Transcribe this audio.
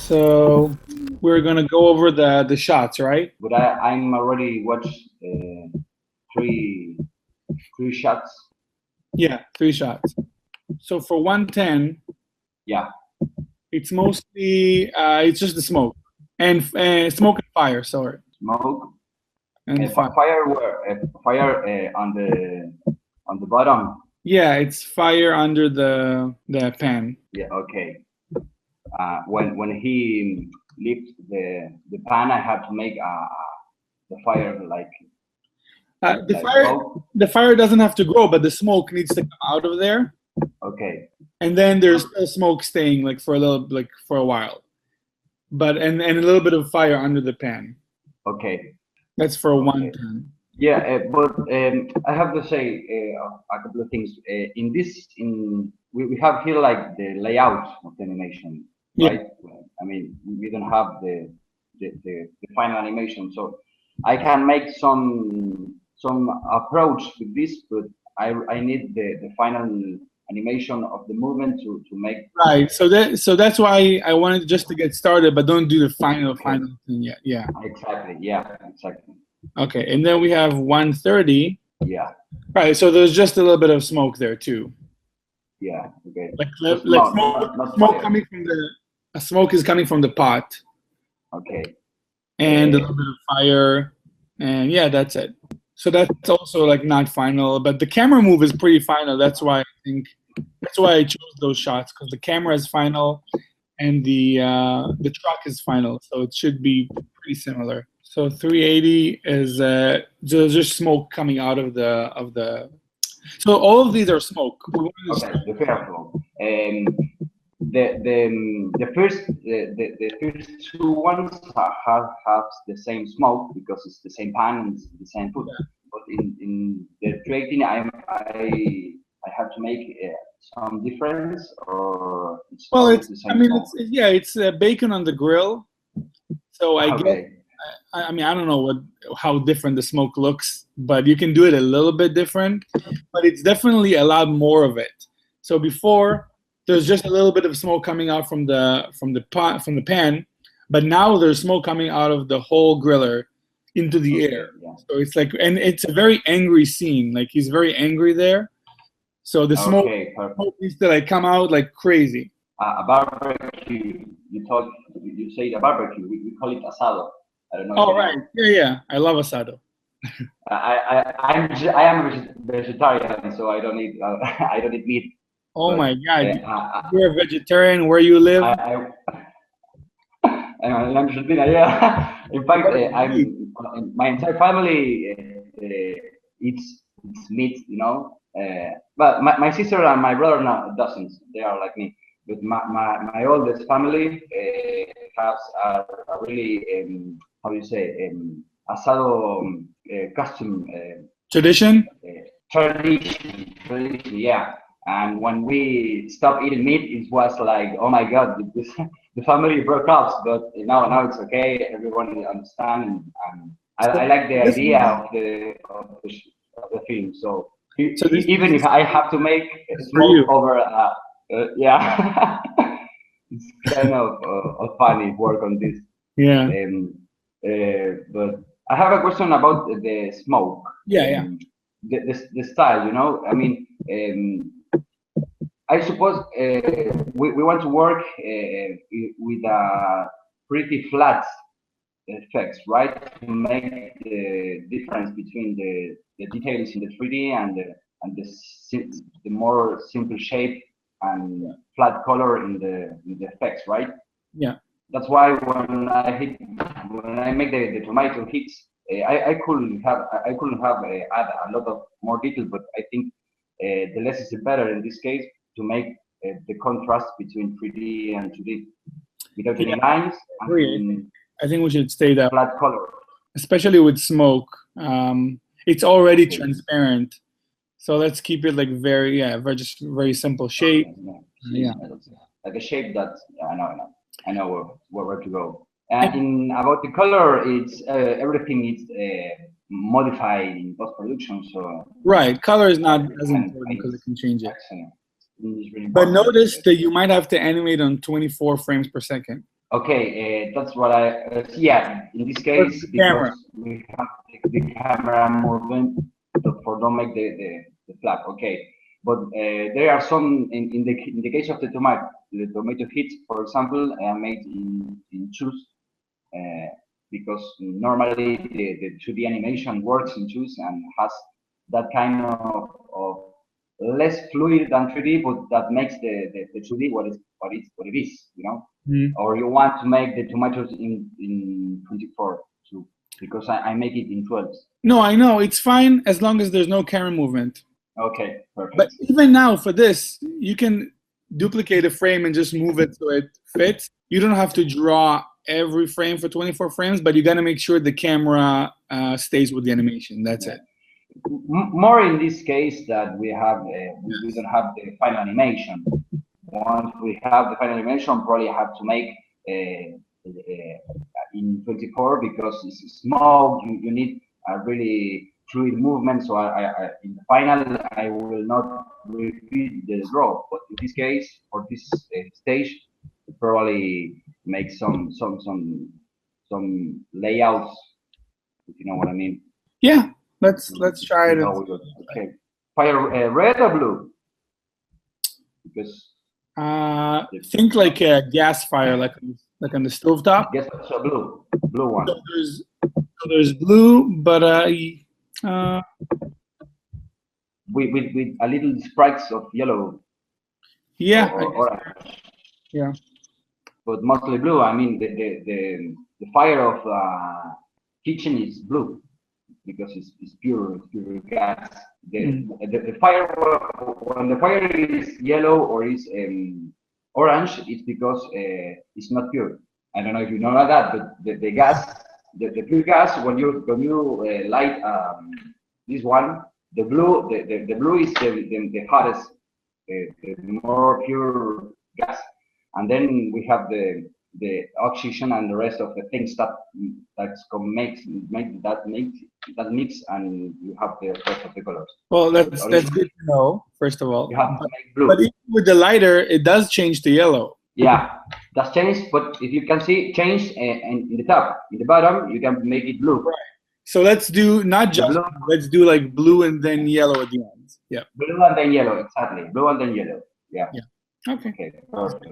So we're gonna go over the shots, right? But I'm already watched three three shots. Yeah, 3 shots. So for 110, Yeah. it's mostly it's just the smoke and smoke and fire. Sorry, Smoke. and fire. Fire where fire on the bottom. Yeah, it's fire under the pan. Yeah. Okay. When he lifts the pan, I have to make the fire The like fire smoke. the fire doesn't have to grow, but the smoke needs to come out of there, Okay. and then there's still smoke staying like for a little like for a while, but and a little bit of fire under the pan. Okay. That's for Okay. 110. Yeah, but I have to say a couple of things. We have here like the layout of the animation, Yeah. right? I mean, we don't have the final animation, so I can make some approach with this, but I need the final animation of the movement to make. Right. So that's why I wanted just to get started, but don't do the final Okay. final thing yet. Yeah. Exactly. Yeah. Exactly. Okay. And then we have 130. Yeah. Right. So there's just a little bit of smoke there too. Yeah. Okay. Like Just smoke fire. coming from the smoke is coming from the pot, Okay. and a little bit of fire, and yeah, that's it. So that's also like not final, but the camera move is pretty final. That's why I chose those shots, because the camera is final and the truck is final, so it should be pretty similar. So 380 is just smoke coming out of the. So all of these are smoke. Okay, the first one. The first two ones have the same smoke because it's the same pan and it's the same food. But in the creating, I have to make some difference, or it's Well, always the same smoke. it's bacon on the grill. So I get. Okay. I mean, I don't know how different the smoke looks, but you can do it a little bit different. But it's definitely a lot more of it. So before there's just a little bit of smoke coming out from the pan, but now there's smoke coming out of the whole griller into the air. Yeah. So it's like, and it's a very angry scene. Like he's very angry there. So the smoke needs to like come out like crazy. A barbecue. You say a barbecue. We call it asado. I don't know. Oh right, yeah. I love asado. I am a vegetarian, so I don't eat I don't eat meat. Oh But, my God, you're a vegetarian. Where you live? I'm Argentina. Yeah. In fact, my entire family eats meat. You know. But my sister and my brother doesn't. They are like me. But my oldest family has a really how do you say asado custom Tradition? tradition, yeah. And when we stopped eating meat, it was like, oh my God, the family broke up. But now it's okay. Everyone understands. And I like the idea of the film. So even if I have to make smoke over, yeah, it's kind of funny work on this. Yeah. But I have a question about the smoke. Yeah. The style, you know. I mean, I suppose we want to work with a pretty flat effects, right? To make the difference between the details in the 3D and the more simple shape and flat color in the effects, right? Yeah. That's why when I make the tomato hits, I couldn't have add a lot of more detail, but I think the less is the better in this case to make the contrast between 3D and 2D without any lines. I think we should stay that flat color, especially with smoke. It's already transparent, so let's keep it like just very simple shape. Yeah, like a shape that I know where to go. And about the color, it's everything is modified in post production. So right, color is not as important because it can change it. Really, but notice that you might have to animate on 24 frames per second. Okay, that's what I yeah. In this What's case, the because camera? we have the camera movement for don't make the flap. Okay, but there are some in the case of the tomato hits, for example, made in choose because normally the 2D animation works in choose and has that kind of less fluid than 3D, but that makes the 2D what it is, you know. Mm. Or you want to make the tomatoes in 24 too, because I make it in 12. No, I know it's fine as long as there's no camera movement. Okay, But perfect. even now for this, you can duplicate a frame and just move it so it fits. You don't have to draw every frame for 24 frames, but you got to make sure the camera stays with the animation. That's Yeah. it. More in this case that we have we don't have the final animation. Once we have the final animation, probably have to make in 24 because it's small. You need a really fluid movement. So in the final, I will not repeat the draw. But in this case, for this stage, probably make some layouts. If you know what I mean. Yeah, let's try See it. how we go. Okay. Fire red or blue? Because Think like a gas fire, like on the stovetop. guess what's a blue one. So there's blue, but uh, With a little sprites of yellow yeah, or orange, yeah. but mostly blue. I mean, the fire of kitchen is blue because it's pure gas. The fire when the fire is yellow or is orange, it's because it's not pure. I don't know if you know that, but the gas, the pure gas, when you light this one, the blue is the hottest, the more pure gas, and then we have the oxygen and the rest of the things that's that mix, and you have the rest of the colors. Well, that's good to know. First of all, You have to make blue. but even with the lighter, it does change to yellow. Yeah, that's changed. But if you can see change in the top, in the bottom, you can make it blue. Right. So let's do not just blue, let's do like blue and then yellow at the end. Yeah. blue and then yellow. Exactly, blue and then yellow. Yeah. Yeah. Okay. Okay. Perfect.